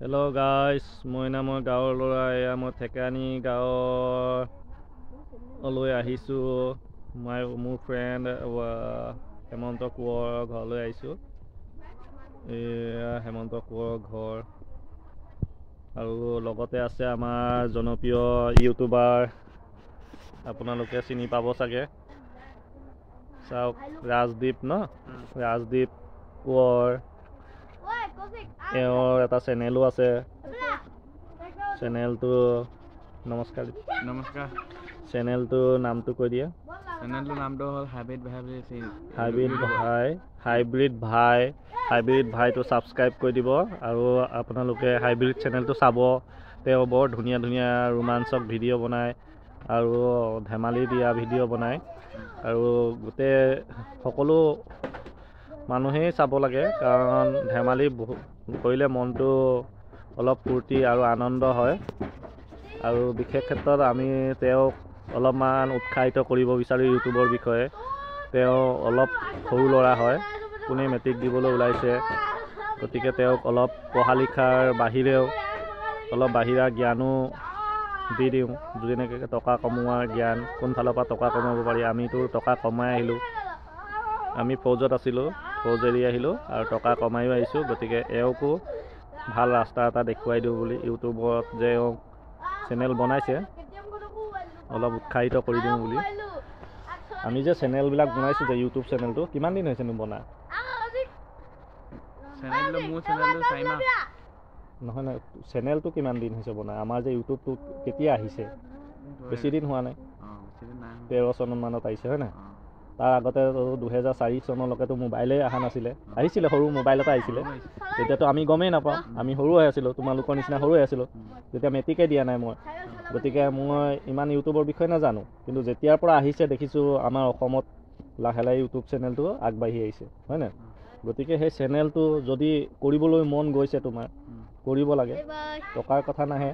Hello guys, মই নামৰ গাঁৱৰ ল'ৰা এয়া মই থেকানি গাঁৱলৈ আহিছোঁ মোৰ ফ্ৰেণ্ড হেমন্ত কোঁৱৰৰ ঘৰলৈ আহিছোঁ। এয়া হেমন্ত কোঁৱৰৰ ঘৰ আৰু লগতে আছে আমাৰ জনপ্ৰিয় ইউটিউবাৰ আপোনালোকে চিনি পাব চাগে চাওক ৰাজদীপ ৰাজদীপ কোঁৱৰ এওঁৰ এটা চেনেলো আছে চেনেলটো নমস্কাৰ চেনেলটোৰ নামটো কৈ দিয়া চেনেলটোৰ নামটো হ'ল হাইব্ৰিড ভাইটো ছাবস্ক্ৰাইব কৰি দিব আৰু আপোনালোকে হাইব্ৰিড চেনেলটো চাব। তেওঁ বৰ ধুনীয়া ধুনীয়া ৰোমাঞ্চক ভিডিঅ' বনায় আৰু ধেমালি দিয়া ভিডিঅ' বনায় আৰু গোটেই সকলো মানুহেই চাব লাগে কাৰণ ধেমালি কৰিলে মনটো অলপ ফূৰ্তি আৰু আনন্দ হয় আৰু বিশেষ ক্ষেত্ৰত আমি তেওঁক অলপমান উৎসাহিত কৰিব বিচাৰোঁ ইউটিউবৰ বিষয়ে। তেওঁ অলপ সৰু ল'ৰা হয়, কোনে মেট্ৰিক দিবলৈ ওলাইছে, গতিকে তেওঁক অলপ পঢ়া লিখাৰ বাহিৰেও অলপ বাহিৰা জ্ঞানো দি দিওঁ, যেনেকৈ টকা কমোৱাৰ জ্ঞান, কোনফালৰ পৰা টকা কমাব পাৰি। আমিতো টকা কমাই আহিলোঁ, আমি ফৌজত আছিলোঁ, ফৌজ এৰি আহিলোঁ আৰু টকা কমায়ো আহিছোঁ। গতিকে এওঁকো ভাল ৰাস্তা এটা দেখুৱাই দিওঁ বুলি ইউটিউবত যে এওঁ চেনেল বনাইছে অলপ উৎসাহিত কৰি দিওঁ বুলি। আমি যে চেনেলবিলাক বনাইছোঁ যে ইউটিউব চেনেলটো কিমান দিন হৈছেনো বনা? নহয় নহয়, চেনেলটো কিমান দিন হৈছে বনাই? আমাৰ যে ইউটিউবটো কেতিয়া আহিছে? বেছি দিন হোৱা নাই, 13 চনমানত আহিছে হয় নাই? তাৰ আগতে 2004 চনলৈকেতো মোবাইলেই অহা নাছিলে, আহিছিলে সৰু মোবাইল এটা আহিছিলে, তেতিয়াতো আমি গমেই নাপাওঁ, আমি সৰু হৈ আছিলোঁ, তোমালোকৰ নিচিনা সৰু হৈ আছিলোঁ, তেতিয়া মেট্ৰিকে দিয়া নাই মই। গতিকে মই ইমান ইউটিউবৰ বিষয়ে নাজানো, কিন্তু যেতিয়াৰ পৰা আহিছে দেখিছোঁ আমাৰ অসমত লাহে লাহে ইউটিউব চেনেলটো আগবাঢ়ি আহিছে হয় নাই? গতিকে সেই চেনেলটো যদি কৰিবলৈ মন গৈছে তোমাৰ, কৰিব লাগে, টকাৰ কথা নাহে।